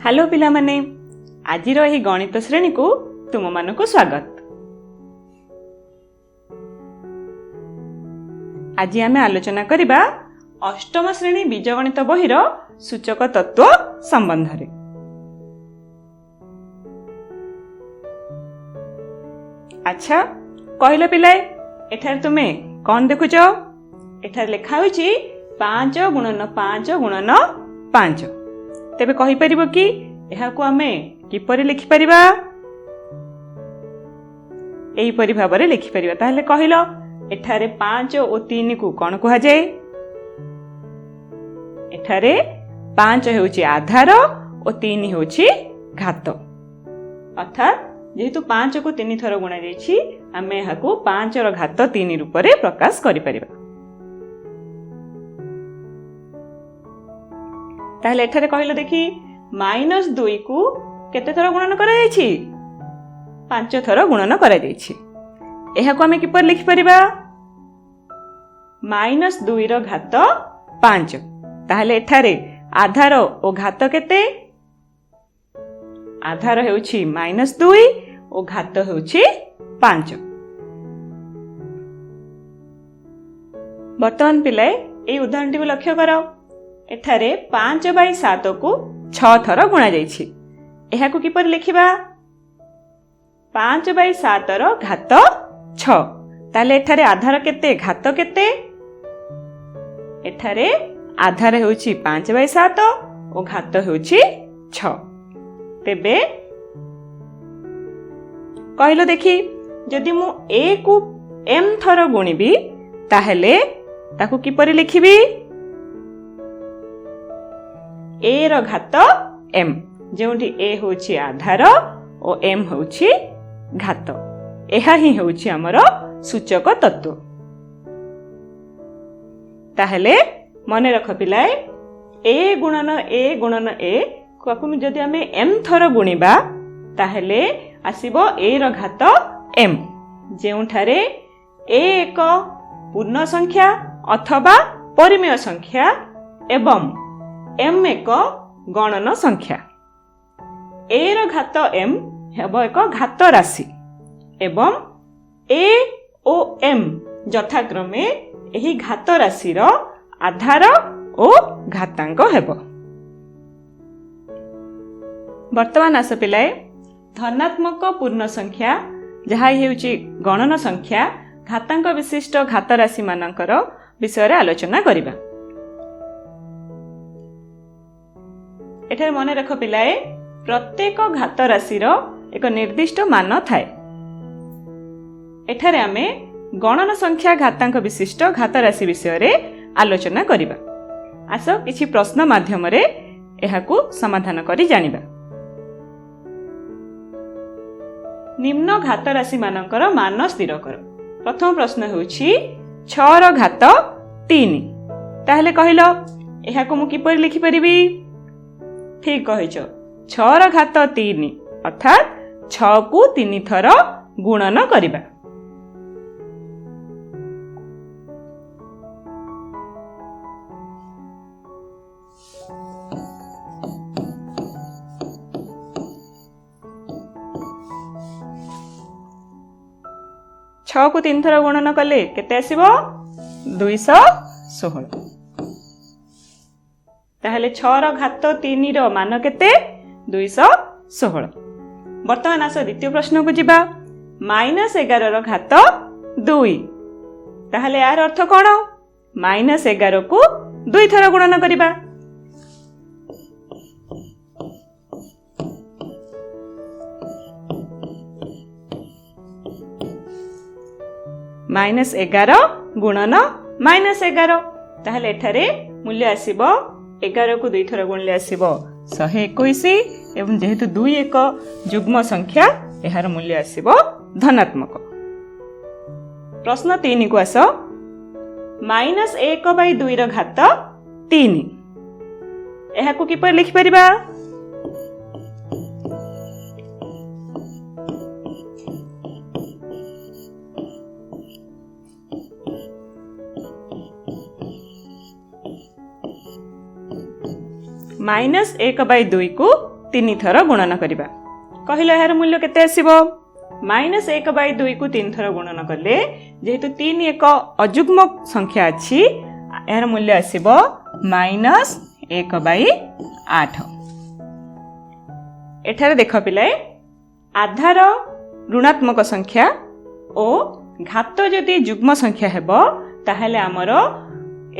Hello पिला माने आज गणित श्रेणी को तुम मानक स्वागत। आज आमे आलोचना करिबा अष्टम श्रेणी बीजगणित बहिर सूचक तत्व संबंध रे। अच्छा कहलो पिलाए एठार तुमे कौन देखुच? एठार लिखा होइछि 5 गुणन 5 गुणन 5। तेबे कहि परिबो कि एहा को आमे किपरि लिखि परिबा? एही परि भाबरे लिखि परिबा। ताहले कहिलो एठारे 5 और 3 को कोन कुहा जाय? एठारे 5 हेउछि आधार और 3 हेउछि घात। अर्थात जेहेतु 5 को 3 थर गुणा जायछि आमे एहा को 5 रो घात 3 रूप रे प्रकाश करि परिबा। ताहले एठारे कहिलो देखि -2 को केते थर गुणन करा जायछि? 5 थर गुणन करा जायछि। एहा को आमे किपर लिखि परिबा? -2 रो घात 5। ताहले एठारे आधार और घात केते? आधार हेउछि -2 और घात हेउछि 5। वर्तमान पिले ए उदाहरणटी को लक्ष्य करो। एठारे 5/7 को 6 थर गुणा जायछि। एहा को किपर लिखिबा? 5/7 रो घात 6। ताले एठारे आधार केते घात केते? एठारे आधार हेउछि 5/7 और घात हेउछि 6। तेबे कहलो देखि जदि मु a को m थर गुणिबी ताहेले ताकू किपर लिखिबी? a रो घात m, जोंठी a होछि आधार और m होछि घात। एहा ही होछि हमर सूचक तत्व। ताहले मने रख पिलाए a गुणन a को जदि हमें m थर गुणिबा ताहले आसीबो a रो घात m, जोंठारे a एक पूर्ण संख्या अथवा परिमेय संख्या एवं m एक गणन संख्या। a रो घात m हेबो एक घात राशि एवं a ओ m यथाक्रमे एही घात राशि रो आधार और घातांक हेबो। वर्तमान आस पिलाए धनात्मक पूर्ण संख्या जहा हेउची गणन संख्या घातांक विशिष्ट घात राशि मानकर विषय रे आलोचना करिबा। एठार मने रख पिलाए प्रत्येक घात राशि रो एक निर्दिष्ट मान थाए। एठारे आमे गणन संख्या घातांक विशिष्ट घात राशि विषय रे आलोचना करिबा। आस किछि प्रश्न माध्यम रे एहाकू समाधान करि जानिबा। निम्न घात राशि मानकर मान स्थिर कर। प्रथम प्रश्न होछि 6 रो घात 3। ताहले कहिलो एहाकू मु किपर लिखि परिबी? ठीक कहिछ 6 रो घात 3 अर्थात 6 को 3 थर गुणन करिबा। छ को 3 थर गुणन कले केते आसीबो? 216। ताहले 6 रो घात 3 रो मान केते? 216। वर्तमान आस द्वितीय प्रश्न को जिबा। -11 रो घात 2। ताहले यार अर्थ कोन? -11 को 2 थर गुणन करिबा। -11 गुणन -11। ताहले एठारे मूल्य आसीबो 11 को 2 थर गुणले आसीबो 121 एवं जेहेतु 2 एक युग्म संख्या एहार मूल्य आसीबो धनात्मक। प्रश्न 3 को आस। -1/2 रो घात 3 एहा को किपर लिखि परिबा? -1/2 को 3 थर गुणन करिबा कहिलो यार मूल्य केते आसीबो -1/2 को 3 थर गुणन कले जेहेतु 3 एक अजुग्म संख्या अछि यार मूल्य आसीबो -1/8 एठारे देख पिलाए आधार ऋणात्मक संख्या ओ घात जदि जुग्म संख्या हेबो ताहले आमर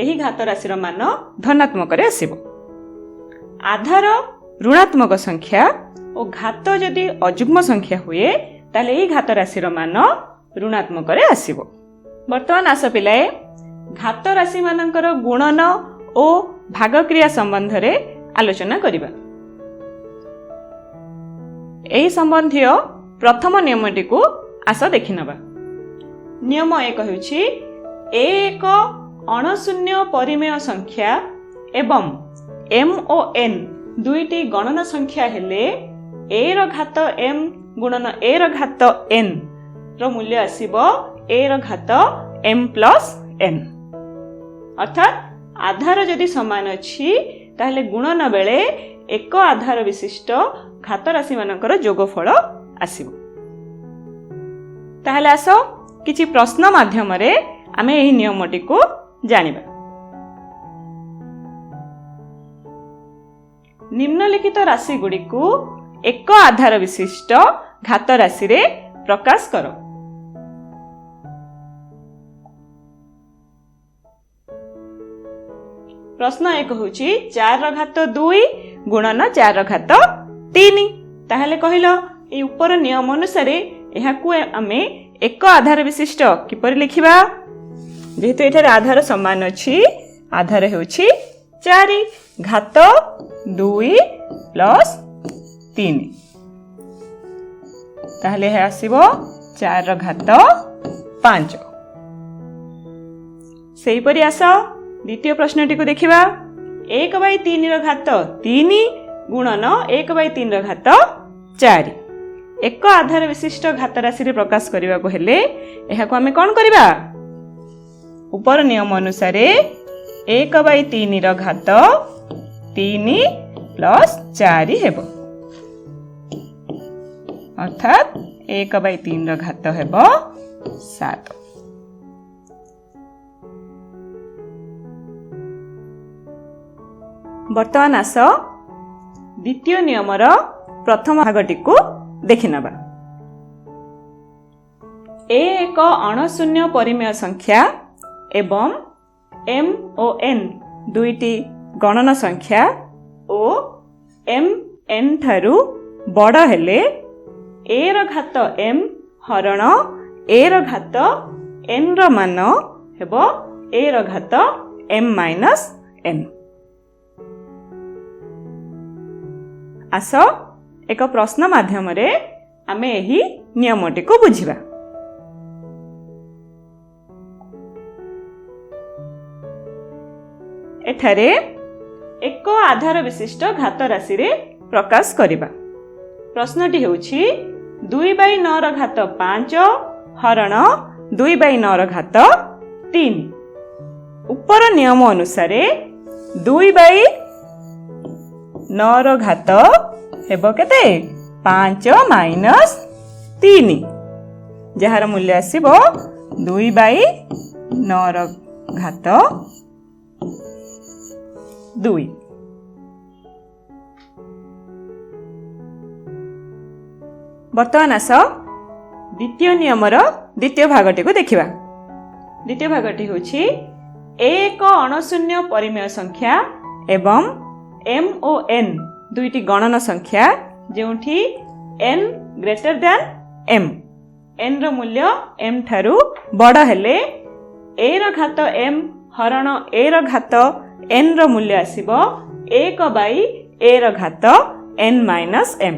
एही घात राशि मान धनात्मक रे आसीबो आधार ऋणात्मक संख्या और घात जदि अजुग्म संख्या हुए ताले एही घात राशि मान ऋणात्मक रे आसीबो वर्तमान आस पिलाए घात राशि मानकर गुणन और भागक्रिया संबंध रे आलोचना करिबा एही संबंधिय प्रथम नियमटी को आस देखिनबा नियम 1 हेउछि एक अणशून्य परिमेय संख्या एवं m और n दुईटी गणन संख्या हेले a रो घात m गुणन a रो घात n रो मूल्य आसीबो a रो घात m प्लस n अर्थात आधार जदि समान अछि ताहले गुणन बेले एक आधार विशिष्ट घात राशि मानकर जोगफल आसीबो ताहले आसो किछि प्रश्न माध्यम रे आमे एही नियमटी को जानिबा निम्नलिखित राशि गुडी को एक आधार विशिष्ट घात राशि रे प्रकाश करो प्रश्न 1 होची 4 रो घात 2 गुणन 4 रो घात 3 ताहले कहिलो ए ऊपर नियम अनुसार एहा को आमे एक आधार विशिष्ट किपर लिखिबा जेहेतु एठार आधार समान अछि आधार हेउछि 4 घात 2 प्लस 3 ताहले हे आसीबो 4 रो घात 5 सेही परि आस द्वितीय प्रश्नटी को देखिबा 1/3 रो घात 3 गुणन 1/3 रो घात 4 एक आधार विशिष्ट घात राशि रे प्रकाश करिबा को हेले एहा को हमें कोन करिबा ऊपर नियम अनुसार 1/3 रो घात 3 प्लस 4 हेबो अर्थात 1/3 रो घात हेबो 7 वर्तमान आस द्वितीय नियम रो प्रथम भागटी को देखिनबा एक अणशून्य परिमेय संख्या एवं m और n दुईटी गणन संख्या ओ m n थारु बड़ हेले a रो घात m हरण a रो घात n रो मान हेबो a रो घात m माइनस n आस एक प्रश्न माध्यम रे आमे एही नियमटी को बुझिबा एठारे एक आधार विशिष्ट घात राशि रे प्रकाश करिबा प्रश्नटी हेउछि 2/9 रो घात 5 हरण 2/9 रो घात 3 ऊपर नियम अनुसार 2/9 रो घात हेबो केते 5 माइनस 3 जहार मूल्य आसीबो 2/9 रो घात 2 वर्तमान आस द्वितीय नियमर द्वितीय भागटी को देखिबा द्वितीय भागटी होछि एक अणशून्य परिमेय संख्या एवं m और n दुईटी गणन संख्या जेउठी n greater than m n रो मूल्य m ठारू बड़ हेले a रो घात m हरण a रो घात n रो मूल्य आसीबो 1/a रो घात n माइनस m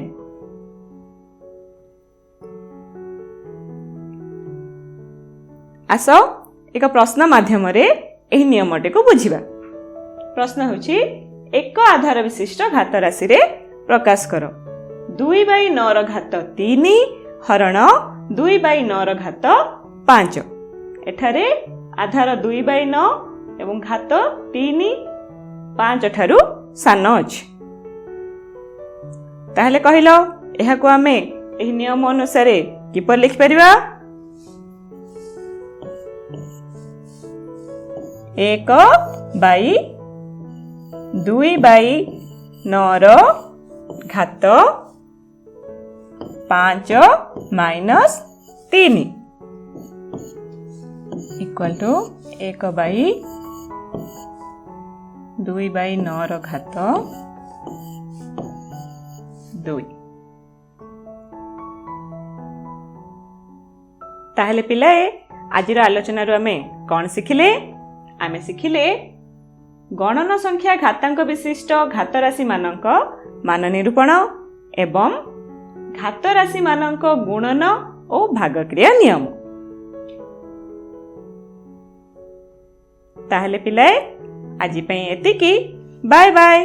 आस एक प्रश्न माध्यम रे एही नियमटी को बुझिबा प्रश्न होछि एक आधार विशिष्ट घात राशि रे प्रकाश करो 2/9 रो घात 3 हरण 2/9 रो घात 5 एठारे आधार 2/9 एवं घात 3 5 ठारू सान अछि ତାହେଲେ କହିଲ ଏହାକୁ ଆମେ ଏହି ନିୟମ ଅନୁସାରେ କିପରି ଲେଖିପାରିବା? 1/2/9 ଘାତ 5 - 3 ଇକ୍ୱାଲ ଟୁ 1/2/9 ଘାତ 2। ତାହେଲେ ପିଲାଏ ଆଜିର ଆଲୋଚନାରୁ ଆମେ କ'ଣ ଶିଖିଲେ? ଆମେ ଶିଖିଲେ ଗଣନ ସଂଖ୍ୟା ଘାତାଙ୍କ ବିଶିଷ୍ଟ ଘାତ ରାଶି ମାନଙ୍କ ମାନ ନିରୂପଣ ଏବଂ ଘାତ ରାଶି ମାନଙ୍କ ଗୁଣନ ଓ ଭାଗକ୍ରିୟା ନିୟମ। ତାହେଲେ ପିଲାଏ ଆଜି ପାଇଁ ଏତିକି। Bye bye.